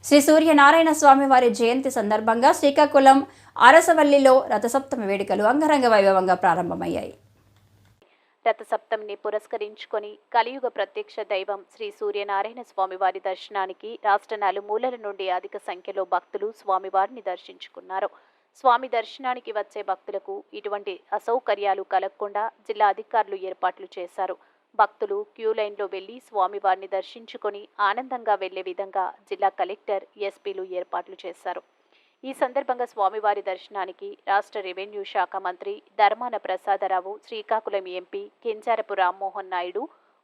శ్రీ సూర్యనారాయణ స్వామి వారి జయంతి సందర్భంగా శ్రీకాకుళం అరసవల్లిలో రథసప్తమి వేడుకలు అంగరంగ వైభవంగా ప్రారంభమయ్యాయి. రథసప్తమిని పురస్కరించుకొని కలియుగ ప్రత్యక్ష దైవం శ్రీ సూర్యనారాయణ స్వామివారి దర్శనానికి రాష్ట్ర నలుమూలల నుండి అధిక సంఖ్యలో భక్తులు స్వామివారిని దర్శించుకున్నారు. స్వామి దర్శనానికి వచ్చే భక్తులకు ఇటువంటి అసౌకర్యాలు కలగకుండా జిల్లా అధికారులు ఏర్పాట్లు చేశారు. భక్తులు క్యూ లైన్లో వెళ్లి స్వామివారిని దర్శించుకొని ఆనందంగా వెళ్లే విధంగా జిల్లా కలెక్టర్, ఎస్పీలు ఏర్పాట్లు చేశారు. ఈ సందర్భంగా స్వామివారి దర్శనానికి రాష్ట్ర రెవెన్యూ శాఖ మంత్రి ధర్మాన ప్రసాదరావు, శ్రీకాకుళం ఎంపీ కింజారపు రామ్మోహన్ నాయుడు,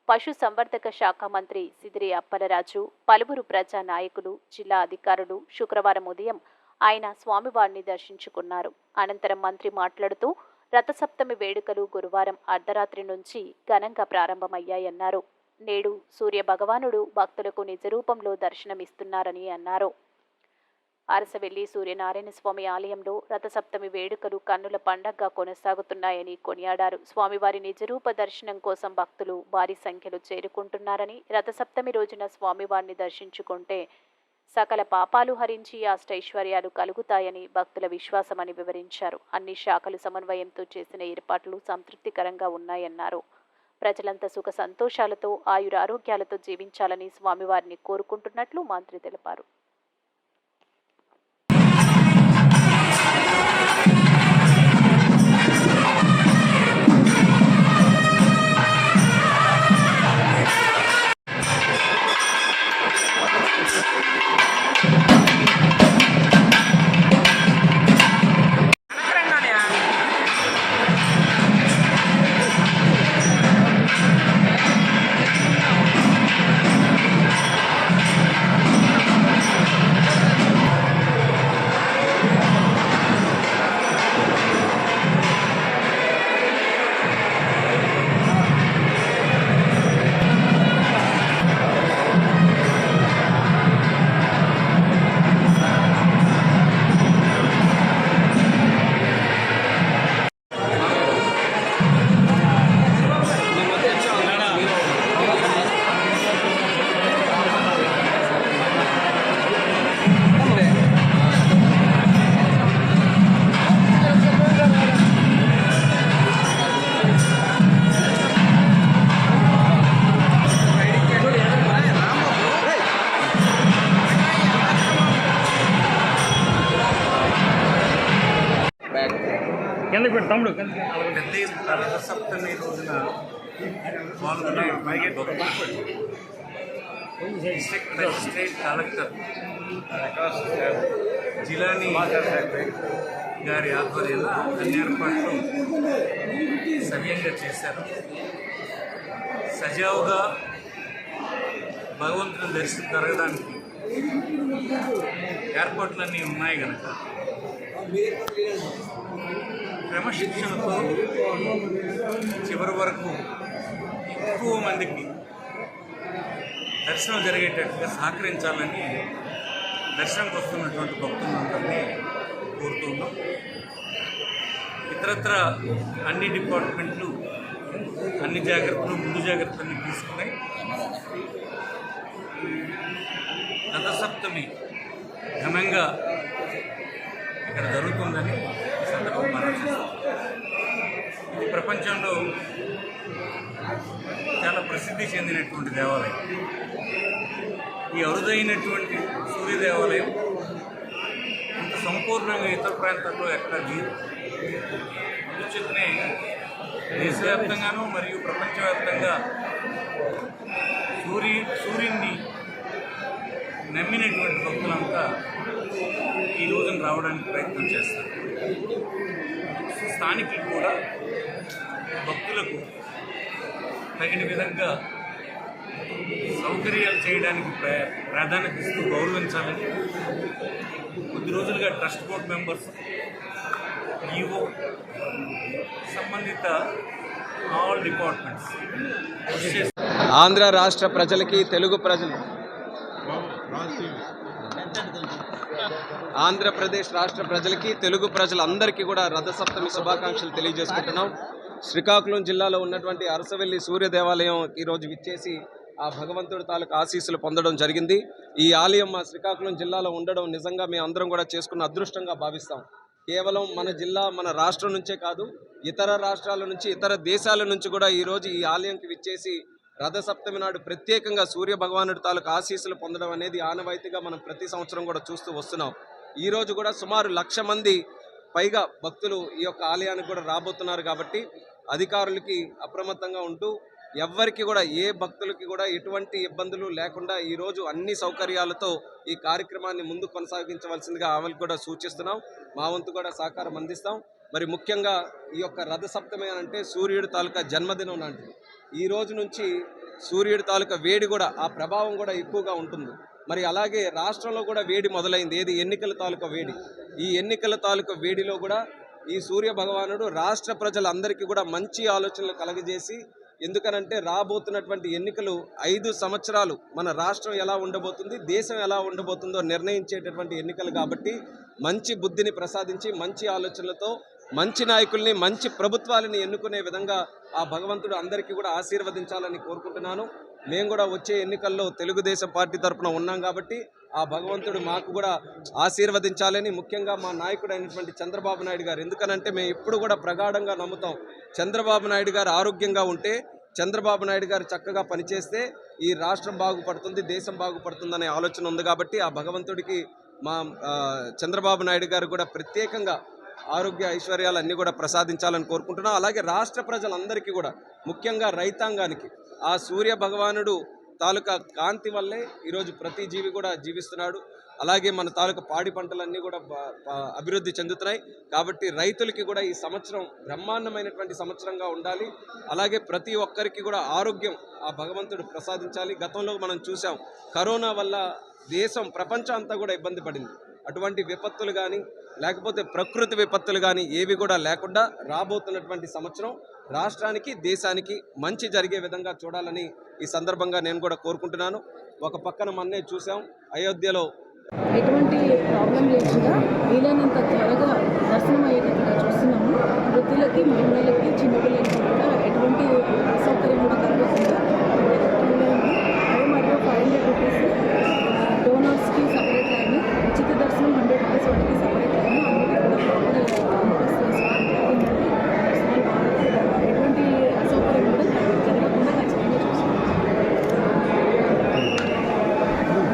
పశు సంవర్ధక శాఖ మంత్రి సిదిరి అప్పలరాజు, పలువురు ప్రజా నాయకులు, జిల్లా అధికారులు శుక్రవారం ఉదయం ఆయన స్వామివారిని దర్శించుకున్నారు. అనంతరం మంత్రి మాట్లాడుతూ రథసప్తమి వేడుకలు గురువారం అర్ధరాత్రి నుంచి ఘనంగా ప్రారంభమయ్యాయన్నారు. నేడు సూర్య భగవానుడు భక్తులకు నిజరూపంలో దర్శనమిస్తున్నారని అన్నారు. అరసవెల్లి సూర్యనారాయణ స్వామి ఆలయంలో రథసప్తమి వేడుకలు కన్నుల పండగగా కొనసాగుతున్నాయని కొనియాడారు. స్వామివారి నిజరూప దర్శనం కోసం భక్తులు భారీ సంఖ్యలో చేరుకుంటున్నారని, రథసప్తమి రోజున స్వామివారిని దర్శించుకుంటే సకల పాపాలు హరించి అష్టైశ్వర్యాలు కలుగుతాయని భక్తుల విశ్వాసమని వివరించారు. అన్ని శాఖలు సమన్వయంతో చేసిన ఏర్పాట్లు సంతృప్తికరంగా ఉన్నాయన్నారు. ప్రజలంతా సుఖ సంతోషాలతో ఆయురారోగ్యాలతో జీవించాలని స్వామివారిని కోరుకుంటున్నట్లు మంత్రి తెలిపారు. రథసప్తమి రోజున పాల్గొనే డిస్ట్రిక్ట్ మెజిస్ట్రేట్ కలెక్టర్ జిలానీ గారి ఆధ్వర్యంలో అన్ని ఏర్పాట్లు సవ్యంగా చేశారు. సజావుగా భగవంతుని దర్శనం జరగడానికి ఏర్పాట్లన్నీ ఉన్నాయి కనుక క్రమశిక్షణతో చివరి వరకు ఎక్కువ మందికి దర్శనం జరిగేటట్టుగా సహకరించాలని దర్శనంకి వస్తున్నటువంటి భక్తులందరినీ కోరుతున్నాం. ఇతరత్ర అన్ని డిపార్ట్మెంట్లు అన్ని జాగ్రత్తలు, ముందు జాగ్రత్తలన్నీ తీసుకున్నాయి. రథసప్తమి ఘనంగా ఇక్కడ జరుగుతుందని ఈ సందర్భంగా మనం చేస్తాం. ఇది ప్రపంచంలో చాలా ప్రసిద్ధి చెందినటువంటి దేవాలయం. ఈ అరుదైనటువంటి సూర్య దేవాలయం ఇంత సంపూర్ణంగా ఇతర ప్రాంతాల్లో ఎక్కడ లేదు. అందుచేతనే దేశవ్యాప్తంగానూ మరియు ప్రపంచవ్యాప్తంగా సూర్యుడిని నమ్మినటువంటి భక్తులంతా ఈ రోజున రావడానికి ప్రయత్నం చేస్తారు. స్థానికులు కూడా భక్తులకు తగిన విధంగా సౌకర్యాలు చేయడానికి ప్రాధాన్యత ఇస్తూ గౌరవించాలని కొద్ది రోజులుగా ట్రస్ట్ బోర్డ్ మెంబర్స్, ఈవో, సంబంధిత ఆల్ డిపార్ట్మెంట్స్ ఆంధ్ర రాష్ట్ర ప్రజలకి, తెలుగు ప్రజలు, ఆంధ్రప్రదేశ్ రాష్ట్ర ప్రజలకి, తెలుగు ప్రజలందరికీ కూడా రథసప్తమి శుభాకాంక్షలు తెలియజేసుకుంటున్నాం. శ్రీకాకుళం జిల్లాలో ఉన్నటువంటి అరసవెల్లి సూర్య దేవాలయం ఈరోజు విచ్చేసి ఆ భగవంతుడి తాలూకు ఆశీస్సులు పొందడం జరిగింది. ఈ ఆలయం మా శ్రీకాకుళం జిల్లాలో ఉండడం నిజంగా మేము అందరం కూడా చేసుకున్న అదృష్టంగా భావిస్తాం. కేవలం మన జిల్లా, మన రాష్ట్రం నుంచే కాదు, ఇతర రాష్ట్రాల నుంచి, ఇతర దేశాల నుంచి కూడా ఈరోజు ఈ ఆలయంకి విచ్చేసి రథసప్తమి నాడు ప్రత్యేకంగా సూర్య భగవానుడి తాలూకు ఆశీస్సులు పొందడం అనేది ఆనవాయితీగా మనం ప్రతి సంవత్సరం కూడా చూస్తూ వస్తున్నాం. ఈరోజు కూడా సుమారు 1,00,000 మంది పైగా భక్తులు ఈ యొక్క ఆలయానికి కూడా రాబోతున్నారు. కాబట్టి అధికారులకి అప్రమత్తంగా ఉంటూ ఎవ్వరికి కూడా, ఏ భక్తులకి కూడా ఎటువంటి ఇబ్బందులు లేకుండా ఈరోజు అన్ని సౌకర్యాలతో ఈ కార్యక్రమాన్ని ముందు కొనసాగించవలసిందిగా ఆమెకు కూడా సూచిస్తున్నాం. మా వంతు కూడా సహకారం అందిస్తాం. మరి ముఖ్యంగా ఈ యొక్క రథసప్తమి అంటే సూర్యుడి తాలూకా జన్మదినం లాంటిది. ఈ రోజు నుంచి సూర్యుడి తాలూకా వేడి కూడా, ఆ ప్రభావం కూడా ఎక్కువగా ఉంటుంది. మరి అలాగే రాష్ట్రంలో కూడా వేడి మొదలైంది. ఏది? ఎన్నికల తాలూకా వేడి. ఈ ఎన్నికల తాలూకా వేడిలో కూడా ఈ సూర్య భగవానుడు రాష్ట్ర ప్రజలందరికీ కూడా మంచి ఆలోచనలు కలగజేసి, ఎందుకనంటే రాబోతున్నటువంటి ఎన్నికలు 5 సంవత్సరాలు మన రాష్ట్రం ఎలా ఉండబోతుంది, దేశం ఎలా ఉండబోతుందో నిర్ణయించేటటువంటి ఎన్నికలు కాబట్టి మంచి బుద్ధిని ప్రసాదించి, మంచి ఆలోచనలతో మంచి నాయకుల్ని, మంచి ప్రభుత్వాలని ఎన్నుకునే విధంగా ఆ భగవంతుడు అందరికీ కూడా ఆశీర్వదించాలని కోరుకుంటున్నాను. మేము కూడా వచ్చే ఎన్నికల్లో తెలుగుదేశం పార్టీ తరఫున ఉన్నాం కాబట్టి ఆ భగవంతుడు మాకు కూడా ఆశీర్వదించాలని, ముఖ్యంగా మా నాయకుడు అయినటువంటి చంద్రబాబు నాయుడు గారు, ఎందుకనంటే మేము ఇప్పుడు కూడా ప్రగాఢంగా నమ్ముతాం, చంద్రబాబు నాయుడు గారు ఆరోగ్యంగా ఉంటే, చంద్రబాబు నాయుడు గారు చక్కగా పనిచేస్తే ఈ రాష్ట్రం బాగుపడుతుంది, దేశం బాగుపడుతుందనే ఆలోచన ఉంది. కాబట్టి ఆ భగవంతుడికి మా చంద్రబాబు నాయుడు గారు కూడా ప్రత్యేకంగా ఆరోగ్య ఐశ్వర్యాలు అన్నీ కూడా ప్రసాదించాలని కోరుకుంటున్నాం. అలాగే రాష్ట్ర ప్రజలందరికీ కూడా, ముఖ్యంగా రైతాంగానికి ఆ సూర్య భగవానుడు తాలూకా కాంతి వల్లే ఈరోజు ప్రతి జీవి కూడా జీవిస్తున్నాడు. అలాగే మన తాలూకా పాడి పంటలన్నీ కూడా అభివృద్ధి చెందుతున్నాయి. కాబట్టి రైతులకి కూడా ఈ సంవత్సరం బ్రహ్మాండమైనటువంటి సంవత్సరంగా ఉండాలి. అలాగే ప్రతి ఒక్కరికి కూడా ఆరోగ్యం ఆ భగవంతుడు ప్రసాదించాలి. గతంలో మనం చూసాం, కరోనా వల్ల దేశం, ప్రపంచం అంతా కూడా ఇబ్బంది పడింది. అటువంటి విపత్తులు కానీ, లేకపోతే ప్రకృతి విపత్తులు కానీ ఏవి కూడా లేకుండా రాబోతున్నటువంటి సంవత్సరం రాష్ట్రానికి, దేశానికి మంచి జరిగే విధంగా చూడాలని ఈ సందర్భంగా నేను కూడా కోరుకుంటున్నాను. ఒక పక్కన మొన్నే చూసాం, అయోధ్యలో ఎటువంటి ప్రాబ్లం లేకుండా వీలైనంత త్వరగా దర్శనం అయ్యేటట్టుగా చూస్తున్నాము. వృద్ధులకి, మహిళలకి, చిన్నపిల్లలకి కూడా ఎటువంటి అసౌకర్యం కూడా కలగకుండా అవి మరియు 500 రూపీస్ డోనర్స్కి సపరేట్ కానీ, ఉచిత దర్శనం 100 రూపీస్ వాటికి